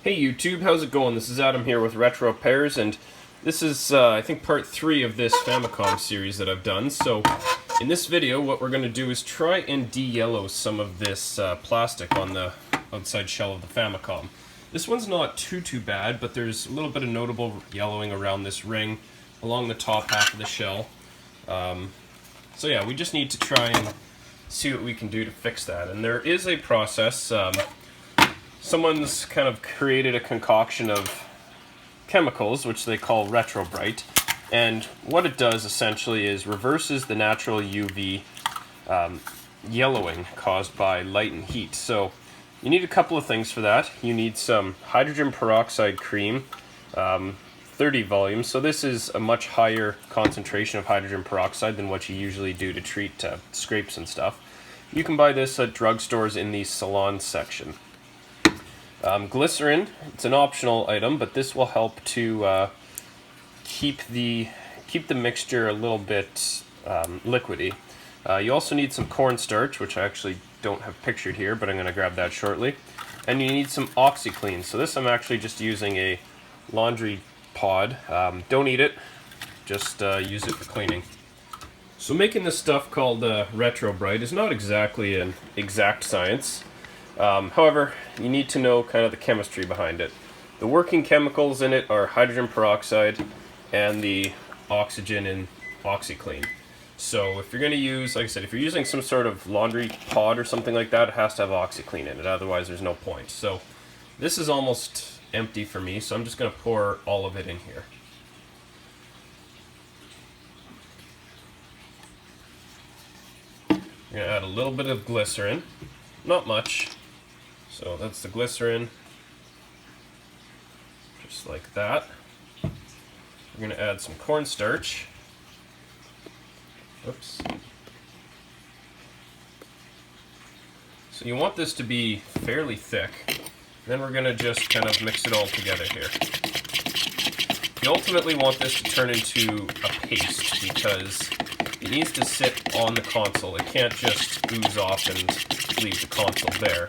Hey YouTube, how's it going? This is Adam here with Retro Repairs, and this is, I think, part 3 of this Famicom series that I've done. So, in this video, what we're going to do is try and de-yellow some of this plastic on the outside shell of the Famicom. This one's not too bad, but there's a little bit of notable yellowing around this ring, along the top half of the shell. So yeah, we just need to try and see what we can do to fix that. And there is a process. Someone's kind of created a concoction of chemicals, which they call Retrobrite, and what it does essentially is reverses the natural UV yellowing caused by light and heat. So you need a couple of things for that. You need some hydrogen peroxide cream, 30 volumes. So this is a much higher concentration of hydrogen peroxide than what you usually do to treat scrapes and stuff. You can buy this at drugstores in the salon section. Glycerin, it's an optional item, but this will help to keep the mixture a little bit liquidy. You also need some cornstarch, which I actually don't have pictured here, but I'm going to grab that shortly. And you need some OxiClean. So this I'm actually just using a laundry pod. Don't eat it, just use it for cleaning. So making this stuff called Retrobrite is not exactly an exact science. However, you need to know kind of the chemistry behind it. The working chemicals in it are hydrogen peroxide and the oxygen in OxiClean. So if you're going to use, like I said, if you're using some sort of laundry pod or something like that, it has to have OxiClean in it, otherwise there's no point. So this is almost empty for me, so I'm just going to pour all of it in here. I'm going to add a little bit of glycerin, not much. So that's the glycerin, just like that. We're going to add some cornstarch. Oops. So you want this to be fairly thick. Then we're going to just kind of mix it all together here. You ultimately want this to turn into a paste because it needs to sit on the console. It can't just ooze off and leave the console there.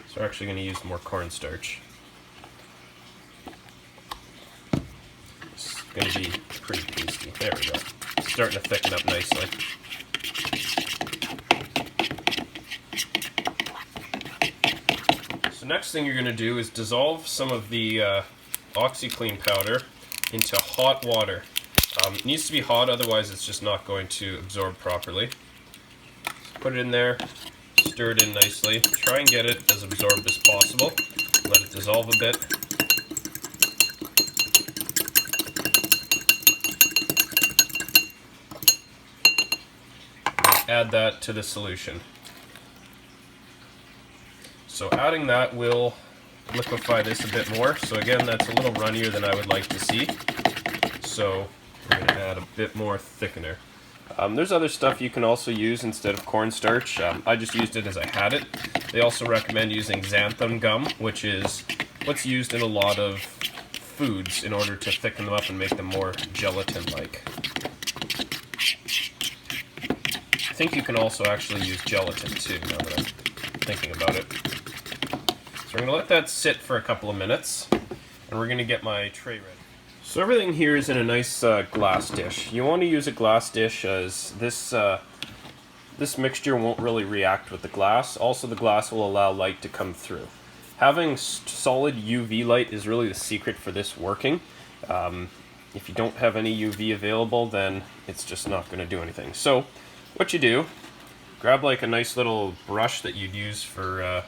So we're actually going to use more cornstarch. It's going to be pretty pasty. There we go. It's starting to thicken up nicely. So next thing you're going to do is dissolve some of the OxiClean powder into hot water. It needs to be hot, otherwise it's just not going to absorb properly. So put it in there. Stir it in nicely. Try and get it as absorbed as possible. Let it dissolve a bit. Add that to the solution. So adding that will liquefy this a bit more. So again, that's a little runnier than I would like to see. So we're going to add a bit more thickener. There's other stuff you can also use instead of cornstarch. I just used it as I had it. They also recommend using xanthan gum, which is what's used in a lot of foods in order to thicken them up and make them more gelatin-like. I think you can also actually use gelatin too, now that I'm thinking about it. So we're going to let that sit for a couple of minutes, and we're going to get my tray ready. So everything here is in a nice glass dish. You want to use a glass dish as this mixture won't really react with the glass. Also, the glass will allow light to come through. Having solid UV light is really the secret for this working. If you don't have any UV available, then it's just not going to do anything. So what you do, grab like a nice little brush that you'd use for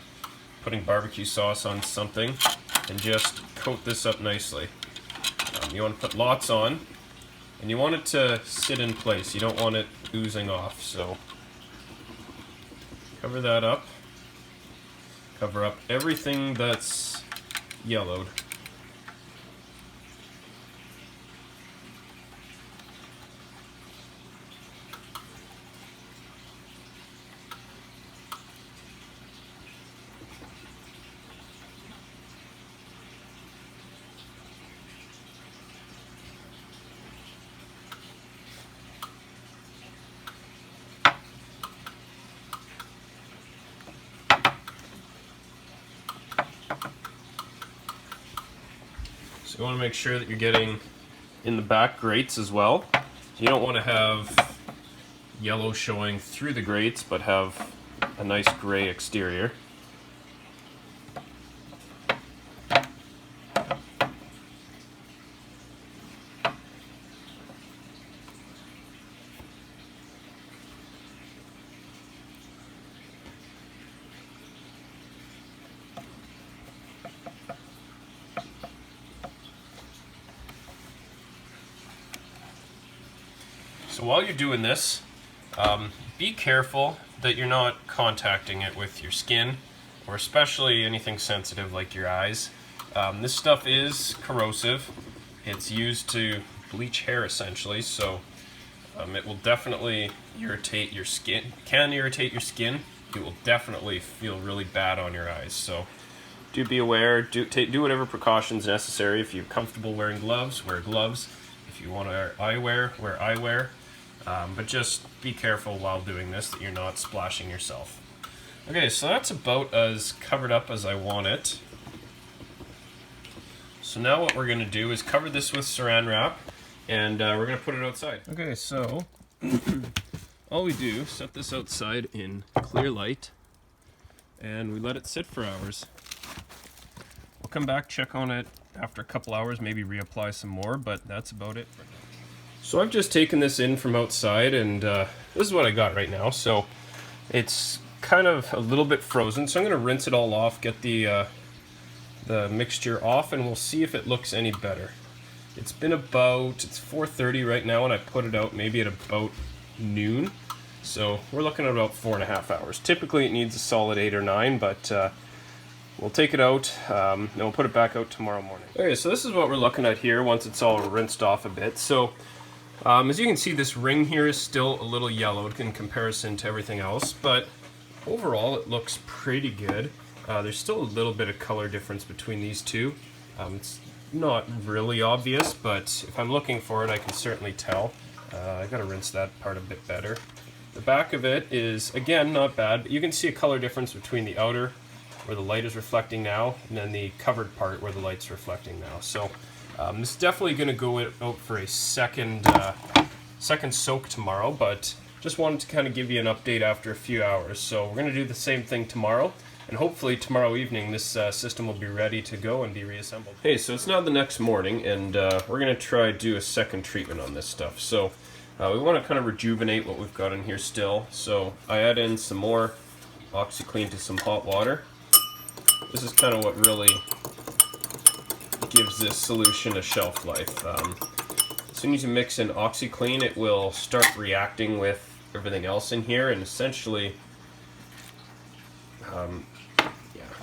putting barbecue sauce on something, and just coat this up nicely. You want to put lots on, and you want it to sit in place. You don't want it oozing off, so cover that up. Cover up everything that's yellowed. So you want to make sure that you're getting in the back grates as well. You don't want to have yellow showing through the grates, but have a nice gray exterior. So while you're doing this, be careful that you're not contacting it with your skin, or especially anything sensitive like your eyes. This stuff is corrosive. It's used to bleach hair essentially, so it will definitely irritate your skin. Can irritate your skin. It will definitely feel really bad on your eyes. So do be aware. Do whatever precautions necessary. If you're comfortable wearing gloves, wear gloves. If you want to wear eyewear, wear eyewear. But just be careful while doing this that you're not splashing yourself. Okay, so that's about as covered up as I want it. So now what we're going to do is cover this with saran wrap, and we're going to put it outside. Okay, so all we do, set this outside in clear light, and we let it sit for hours. We'll come back, check on it after a couple hours, maybe reapply some more, but that's about it. So I've just taken this in from outside, and this is what I got right now. So it's kind of a little bit frozen, so I'm going to rinse it all off, get the mixture off, and we'll see if it looks any better. It's 4:30 right now, and I put it out maybe at about noon. So we're looking at about 4.5 hours. Typically it needs a solid 8 or 9, but we'll take it out, and we'll put it back out tomorrow morning. Okay, so this is what we're looking at here once it's all rinsed off a bit. So as you can see, this ring here is still a little yellowed in comparison to everything else, but overall it looks pretty good. There's still a little bit of color difference between these two. It's not really obvious, but if I'm looking for it, I can certainly tell. I gotta rinse that part a bit better. The back of it is, again, not bad, but you can see a color difference between the outer, where the light is reflecting now, and then the covered part where the light's reflecting now. So this is definitely going to go out for a second soak tomorrow, but just wanted to kind of give you an update after a few hours. So we're going to do the same thing tomorrow, and hopefully tomorrow evening this system will be ready to go and be reassembled. Hey, so it's now the next morning, and we're going to try to do a second treatment on this stuff. So we want to kind of rejuvenate what we've got in here still. So I add in some more OxiClean to some hot water. This is kind of what really gives this solution a shelf life. As soon as you mix in OxiClean, it will start reacting with everything else in here, and essentially, yeah.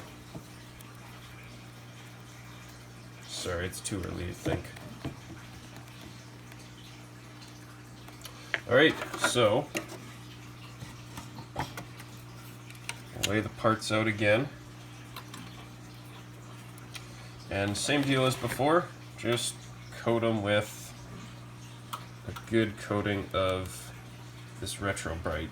Sorry, it's too early to think. Alright, so lay the parts out again. And same deal as before, just coat them with a good coating of this Retrobrite.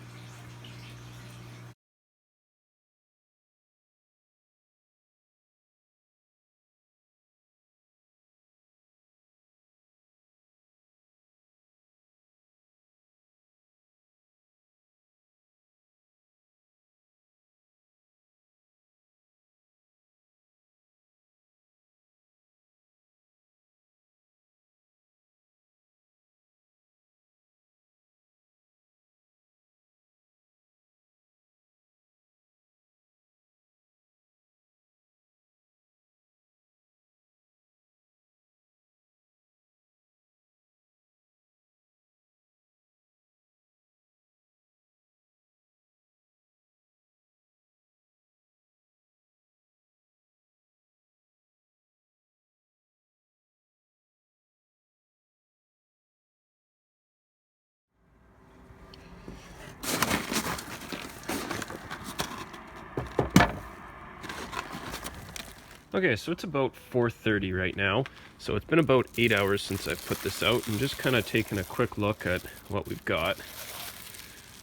Okay, so it's about 4:30 right now, so it's been about 8 hours since I've put this out, and just kind of taking a quick look at what we've got.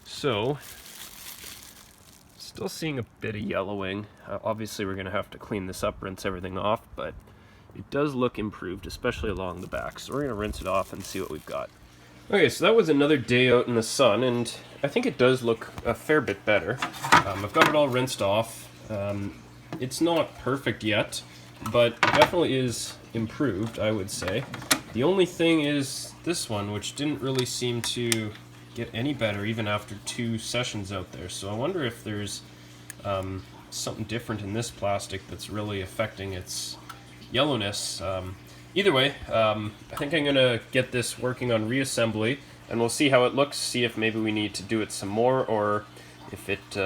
So, still seeing a bit of yellowing. Obviously we're going to have to clean this up, rinse everything off, but it does look improved, especially along the back. So we're going to rinse it off and see what we've got. Okay, so that was another day out in the sun, and I think it does look a fair bit better. I've got it all rinsed off. It's not perfect yet, but it definitely is improved, I would say. The only thing is this one, which didn't really seem to get any better even after 2 sessions out there. So I wonder if there's something different in this plastic that's really affecting its yellowness. Either way, I think I'm gonna get this working on reassembly, and we'll see how it looks, see if maybe we need to do it some more, or if it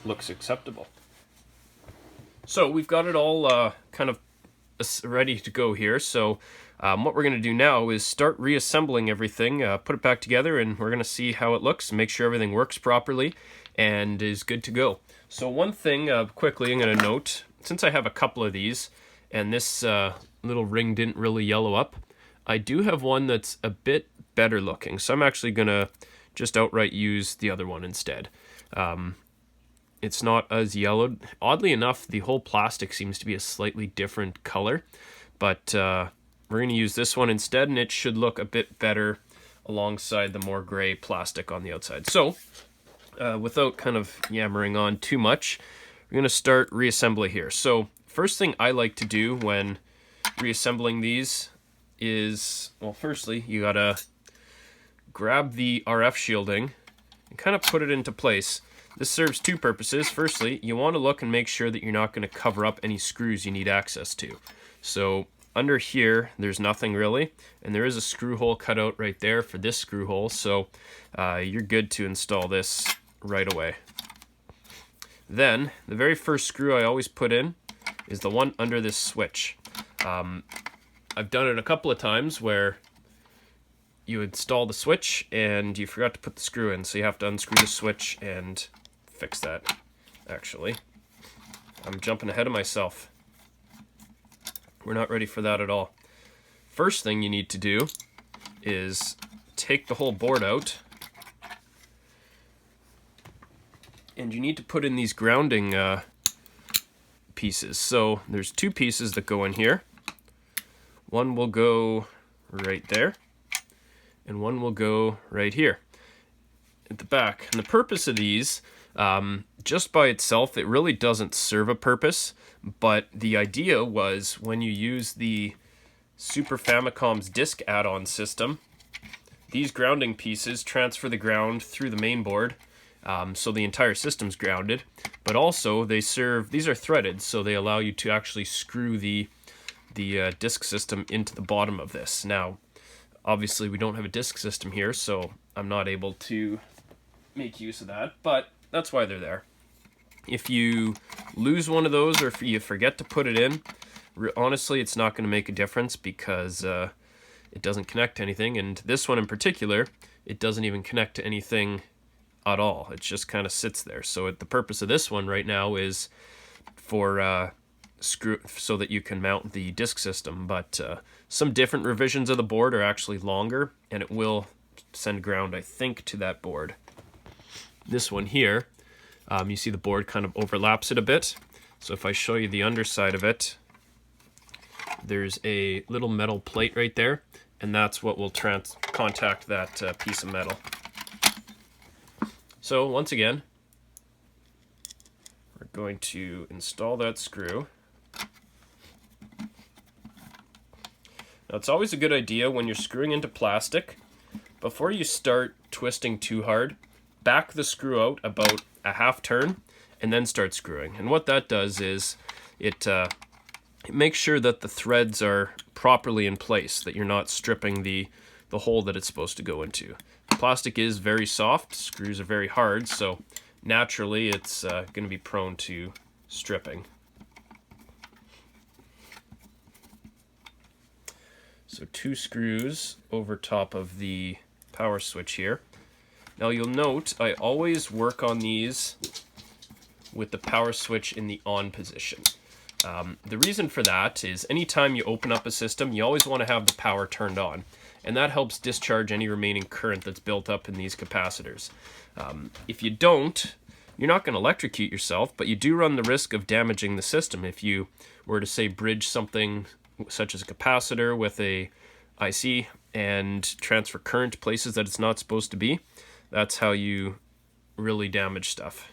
looks acceptable. So we've got it all kind of ready to go here, so what we're going to do now is start reassembling everything, put it back together, and we're going to see how it looks, make sure everything works properly and is good to go. So one thing quickly I'm going to note, since I have a couple of these and this little ring didn't really yellow up, I do have one that's a bit better looking, so I'm actually going to just outright use the other one instead. It's not as yellowed. Oddly enough, the whole plastic seems to be a slightly different color, but we're going to use this one instead, and it should look a bit better alongside the more gray plastic on the outside. So, without kind of yammering on too much, we're going to start reassembly here. So, first thing I like to do when reassembling these is, well, firstly, you gotta grab the RF shielding and kind of put it into place. This serves 2 purposes. Firstly, you want to look and make sure that you're not going to cover up any screws you need access to. So under here, there's nothing really, and there is a screw hole cut out right there for this screw hole, so you're good to install this right away. Then, the very first screw I always put in is the one under this switch. I've done it a couple of times where you install the switch and you forgot to put the screw in, so you have to unscrew the switch and fix that. Actually, I'm jumping ahead of myself. We're not ready for that at all. First thing you need to do is take the whole board out, and you need to put in these grounding pieces. So there's 2 pieces that go in here. One will go right there, and one will go right here at the back. And the purpose of these, just by itself, it really doesn't serve a purpose, but the idea was when you use the Super Famicoms disk add-on system, these grounding pieces transfer the ground through the main board, so the entire system's grounded, but also they serve, these are threaded, so they allow you to actually screw the disk system into the bottom of this. Now, obviously we don't have a disk system here, so I'm not able to make use of that, but that's why they're there. If you lose one of those, or if you forget to put it in, honestly, it's not going to make a difference because it doesn't connect to anything, and this one in particular, it doesn't even connect to anything at all. It just kind of sits there. So the purpose of this one right now is for screw, so that you can mount the disk system, but some different revisions of the board are actually longer, and it will send ground, I think, to that board. This one here, you see the board kind of overlaps it a bit. So if I show you the underside of it, there's a little metal plate right there, and that's what will contact that piece of metal. So once again, we're going to install that screw. Now, it's always a good idea when you're screwing into plastic, before you start twisting too hard, back the screw out about a half turn and then start screwing. And what that does is it makes sure that the threads are properly in place, that you're not stripping the hole that it's supposed to go into. Plastic is very soft, screws are very hard, so naturally it's going to be prone to stripping. So 2 screws over top of the power switch here. Now you'll note I always work on these with the power switch in the on position. The reason for that is anytime you open up a system, you always want to have the power turned on, and that helps discharge any remaining current that's built up in these capacitors. If you don't, you're not going to electrocute yourself, but you do run the risk of damaging the system if you were to, say, bridge something such as a capacitor with a IC, and transfer current to places that it's not supposed to be. That's how you really damage stuff.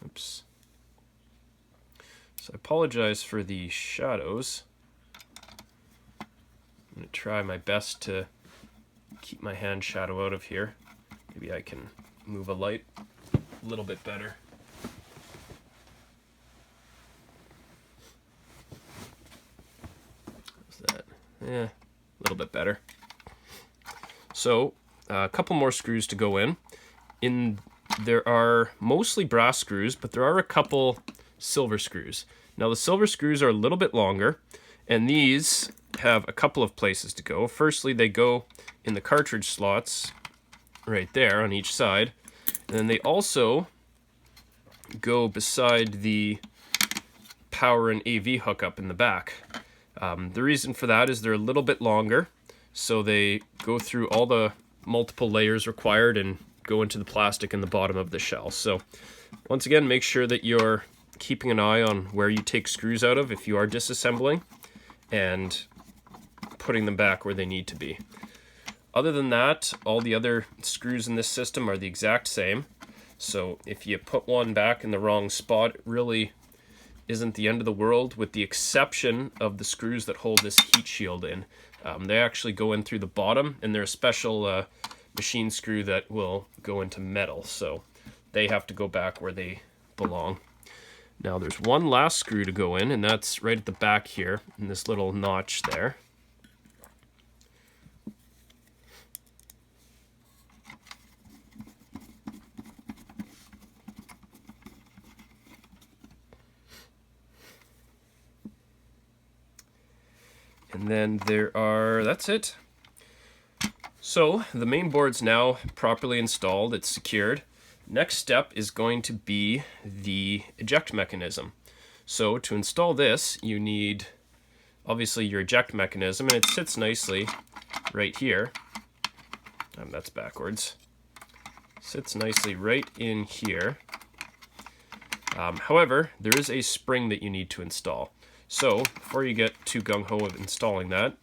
Oops. So I apologize for the shadows. I'm going to try my best to keep my hand shadow out of here. Maybe I can move a light a little bit better. How's that? Yeah, a little bit better. So, a couple more screws to go in. There are mostly brass screws, but there are a couple silver screws. Now the silver screws are a little bit longer, and these have a couple of places to go. Firstly, they go in the cartridge slots right there on each side, and then they also go beside the power and AV hookup in the back. The reason for that is they're a little bit longer, so they go through all the multiple layers required and go into the plastic in the bottom of the shell. So once again, make sure that you're keeping an eye on where you take screws out of if you are disassembling, and putting them back where they need to be. Other than that, all the other screws in this system are the exact same. So if you put one back in the wrong spot, it really isn't the end of the world, with the exception of the screws that hold this heat shield in. They actually go in through the bottom, and they're a special machine screw that will go into metal, so they have to go back where they belong. Now there's one last screw to go in, and that's right at the back here, in this little notch there. And then that's it. So the main board's now properly installed, it's secured. Next step is going to be the eject mechanism. So to install this, you need obviously your eject mechanism, and it sits nicely right here. That's backwards. Sits nicely right in here. However, there is a spring that you need to install. So before you get too gung-ho of installing that,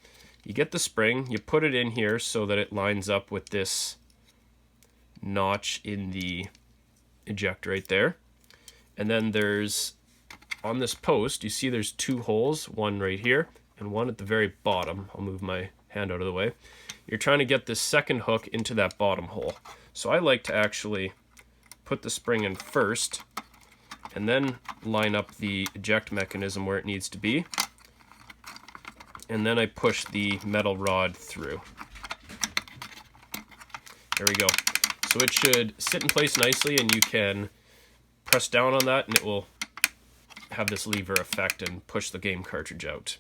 you get the spring, you put it in here so that it lines up with this notch in the eject right there. And then there's, on this post, you see there's two holes, one right here and one at the very bottom. I'll move my hand out of the way. You're trying to get this second hook into that bottom hole. So I like to actually put the spring in first and then line up the eject mechanism where it needs to be. And then I push the metal rod through. There we go. So it should sit in place nicely, and you can press down on that and it will have this lever effect and push the game cartridge out.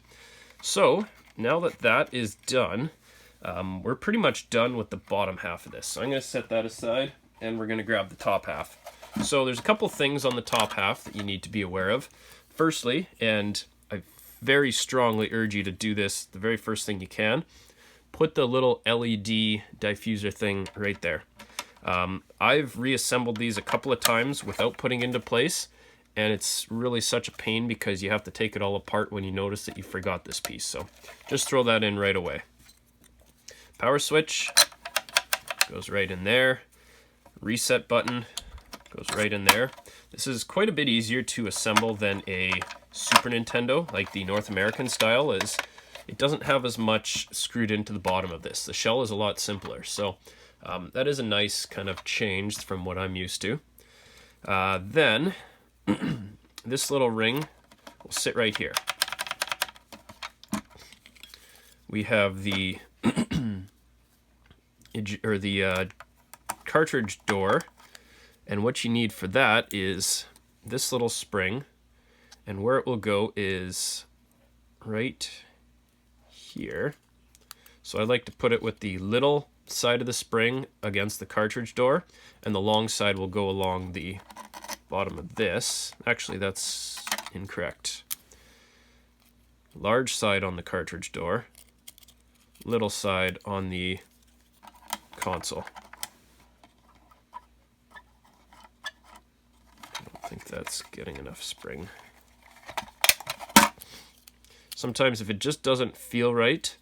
So now that that is done, we're pretty much done with the bottom half of this. So I'm going to set that aside, and we're going to grab the top half. So there's a couple things on the top half that you need to be aware of. Firstly, and I very strongly urge you to do this the very first thing you can, put the little LED diffuser thing right there. I've reassembled these a couple of times without putting into place, and it's really such a pain because you have to take it all apart when you notice that you forgot this piece. So just throw that in right away. Power switch goes right in there. Reset button goes right in there. This is quite a bit easier to assemble than a Super Nintendo, like the North American style, as it doesn't have as much screwed into the bottom of this. The shell is a lot simpler, so that is a nice kind of change from what I'm used to. Then this little ring will sit right here. We have the cartridge door, and what you need for that is this little spring, and where it will go is right here. So I like to put it with the little side of the spring against the cartridge door, and the long side will go along the bottom of this. Actually, that's incorrect. Large side on the cartridge door, little side on the console. I don't think that's getting enough spring. Sometimes if it just doesn't feel right,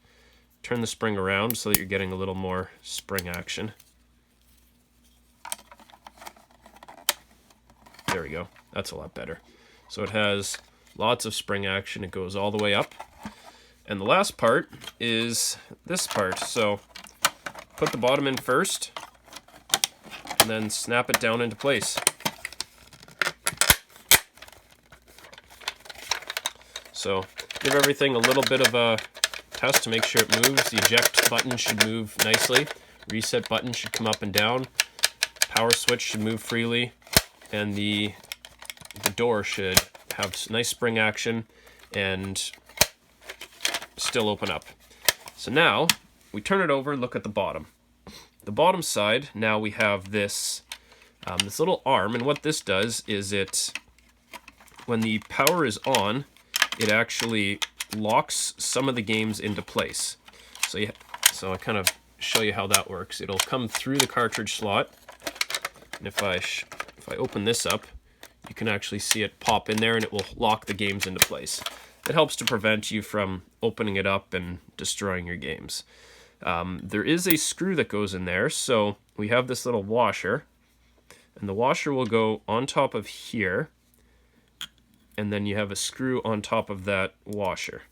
turn the spring around so that you're getting a little more spring action. There we go. That's a lot better. So it has lots of spring action. It goes all the way up. And the last part is this part. So put the bottom in first, and then snap it down into place. So give everything a little bit of a test to make sure it moves. The eject button should move nicely. Reset button should come up and down. Power switch should move freely. And the door should have nice spring action and still open up. So now we turn it over and look at the bottom. The bottom side, now we have this this little arm, and what this does is when the power is on, it actually locks some of the games into place. So I kind of show you how that works. It'll come through the cartridge slot, and if I open this up, you can actually see it pop in there and it will lock the games into place. It helps to prevent you from opening it up and destroying your games. There is a screw that goes in there, so we have this little washer, and the washer will go on top of here, and then you have a screw on top of that washer.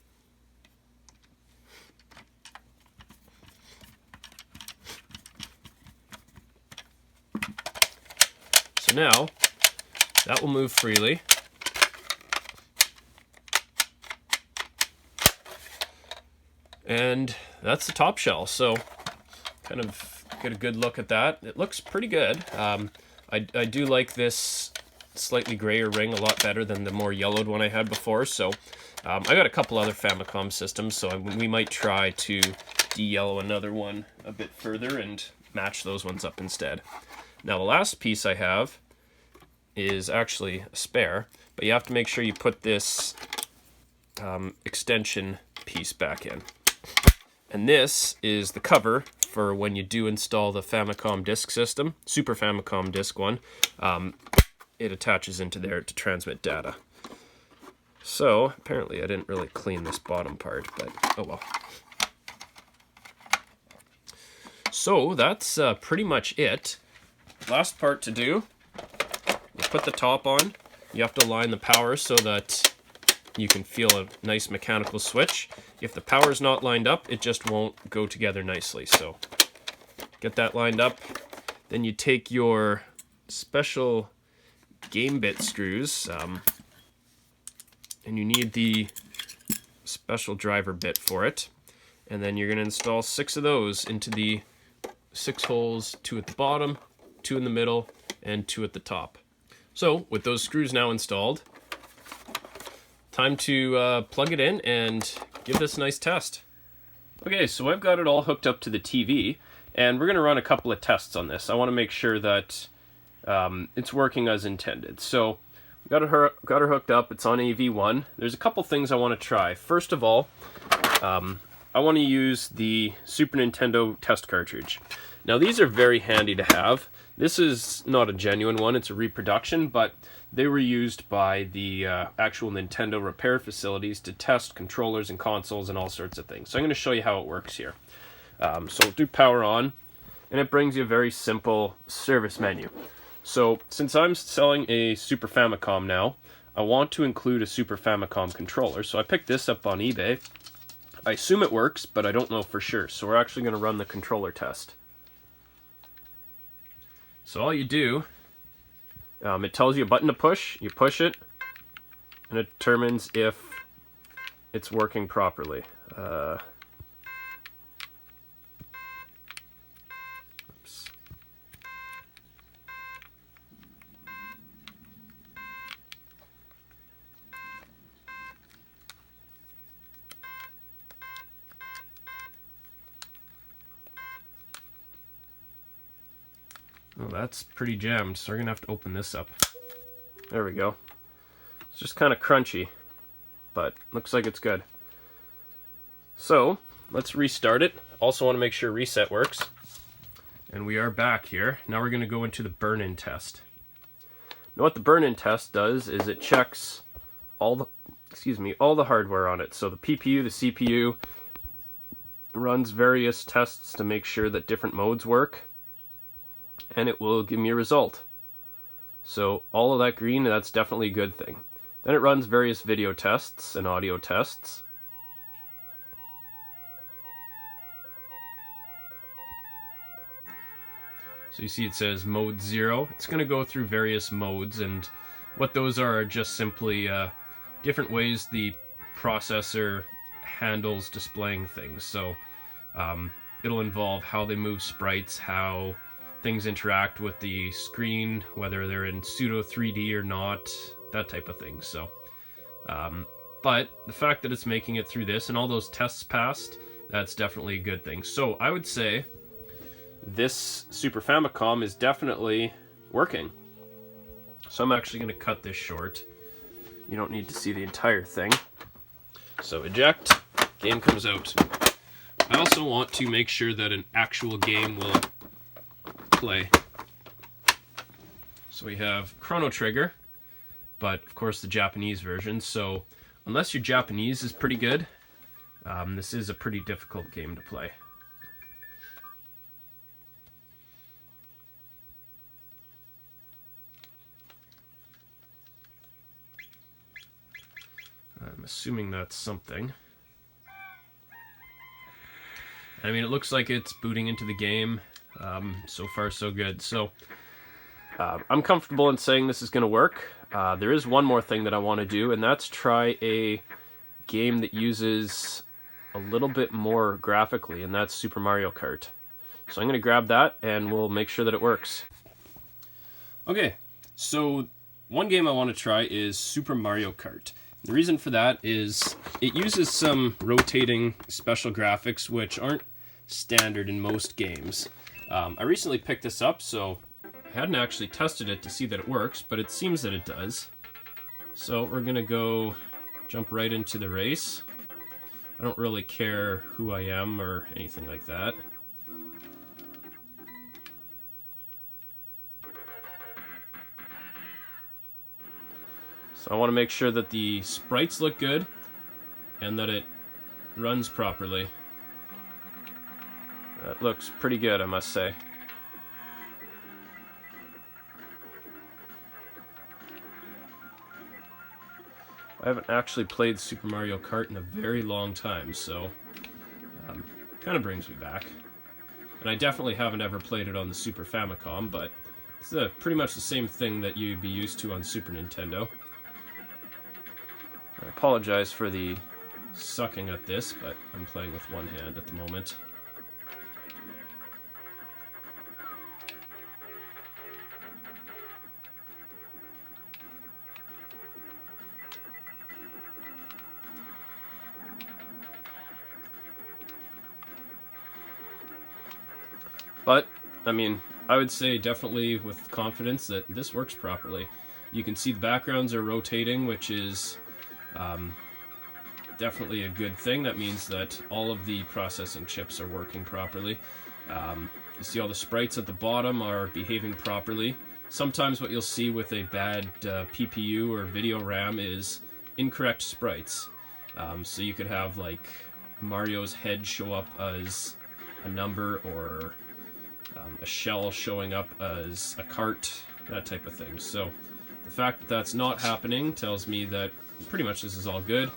So now, that will move freely. And that's the top shell, so kind of get a good look at that. It looks pretty good. I do like this slightly grayer ring a lot better than the more yellowed one I had before, so I got a couple other Famicom systems, so we might try to de-yellow another one a bit further and match those ones up instead. Now the last piece I have is actually a spare, but you have to make sure you put this extension piece back in. And this is the cover for when you do install the Famicom disk system, Super Famicom disk one. It attaches into there to transmit data. So apparently I didn't really clean this bottom part, but oh well. So that's pretty much it. Last part to do, you put the top on. You have to align the power so that you can feel a nice mechanical switch. If the power's not lined up, it just won't go together nicely. So get that lined up. Then you take your special game bit screws, and you need the special driver bit for it. And then you're going to install 6 of those into the 6 holes, 2 at the bottom, 2 in the middle, and 2 at the top. So with those screws now installed, time to plug it in and give this a nice test. Okay, so I've got it all hooked up to the TV, and we're going to run a couple of tests on this. I want to make sure that it's working as intended. So we got her hooked up. It's on AV1. There's a couple things I want to try. First of all, I want to use the Super Nintendo test cartridge. Now these are very handy to have. This is not a genuine one, it's a reproduction, but they were used by the actual Nintendo repair facilities to test controllers and consoles and all sorts of things. So I'm going to show you how it works here. So we'll do power on, and it brings you a very simple service menu. So since I'm selling a Super Famicom now, I want to include a Super Famicom controller. So I picked this up on eBay. I assume it works, but I don't know for sure. So we're actually going to run the controller test. So all you do, it tells you a button to push, you push it, and it determines if it's working properly. Oops. Well, that's pretty jammed, so we're going to have to open this up. There we go. It's just kind of crunchy, but looks like it's good. So, let's restart it. Also want to make sure reset works. And we are back here. Now we're going to go into the burn-in test. Now what the burn-in test does is it checks all excuse me, all the hardware on it. So the PPU, the CPU, runs various tests to make sure that different modes work, and it will give me a result. So all of that green, that's definitely a good thing. Then it runs various video tests and audio tests. So you see it says mode 0. It's going to go through various modes, and what those are just simply different ways the processor handles displaying things. So it'll involve how they move sprites, how things interact with the screen, whether they're in pseudo 3D or not, that type of thing. So, but the fact that it's making it through this and all those tests passed, that's definitely a good thing. So I would say this Super Famicom is definitely working. So I'm actually going to cut this short. You don't need to see the entire thing. So eject, game comes out. I also want to make sure that an actual game will play. So we have Chrono Trigger, but of course the Japanese version. So unless your Japanese is pretty good, this is a pretty difficult game to play. I'm assuming that's something. I mean, it looks like it's booting into the game. So far, so good. So I'm comfortable in saying this is going to work. There is one more thing that I want to do, and that's try a game that uses a little bit more graphically, and that's Super Mario Kart. So I'm going to grab that, and we'll make sure that it works. Okay, so one game I want to try is Super Mario Kart. The reason for that is it uses some rotating special graphics which aren't standard in most games. I recently picked this up, so I hadn't actually tested it to see that it works, but it seems that it does. So we're going to jump right into the race. I don't really care who I am or anything like that. So I want to make sure that the sprites look good and that it runs properly. That looks pretty good, I must say. I haven't actually played Super Mario Kart in a very long time, so kind of brings me back. And I definitely haven't ever played it on the Super Famicom, but it's pretty much the same thing that you'd be used to on Super Nintendo. I apologize for the sucking at this, but I'm playing with one hand at the moment. But, I mean, I would say definitely with confidence that this works properly. You can see the backgrounds are rotating, which is definitely a good thing. That means that all of the processing chips are working properly. You see all the sprites at the bottom are behaving properly. Sometimes what you'll see with a bad PPU or video RAM is incorrect sprites. So you could have like Mario's head show up as a number, or a shell showing up as a cart, that type of thing. So the fact that that's not happening tells me that pretty much this is all good,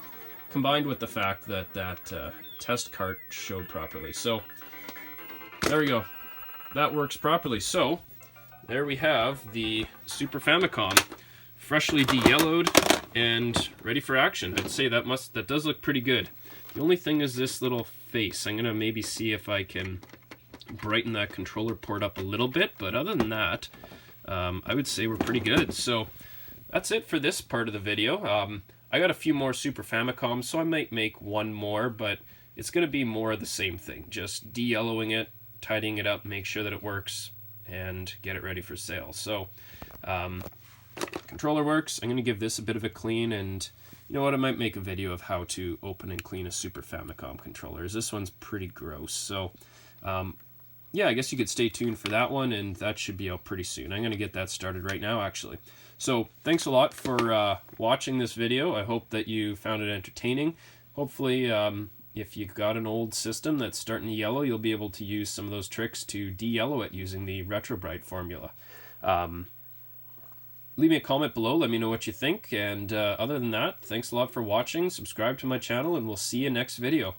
combined with the fact that that test cart showed properly. So there we go. That works properly. So there we have the Super Famicom, freshly de-yellowed and ready for action. I'd say that does look pretty good. The only thing is this little face. I'm gonna maybe see if I can brighten that controller port up a little bit, but other than that, I would say we're pretty good. So that's it for this part of the video. I got a few more Super Famicoms, so I might make one more, but it's going to be more of the same thing. Just de-yellowing it, tidying it up, make sure that it works, and get it ready for sale. So, controller works. I'm going to give this a bit of a clean, and you know what, I might make a video of how to open and clean a Super Famicom controller. This one's pretty gross, so yeah, I guess you could stay tuned for that one, and that should be out pretty soon. I'm going to get that started right now, actually. So thanks a lot for watching this video. I hope that you found it entertaining. Hopefully, if you've got an old system that's starting to yellow, you'll be able to use some of those tricks to de-yellow it using the Retrobrite formula. Leave me a comment below, let me know what you think, and other than that, thanks a lot for watching, subscribe to my channel, and we'll see you next video.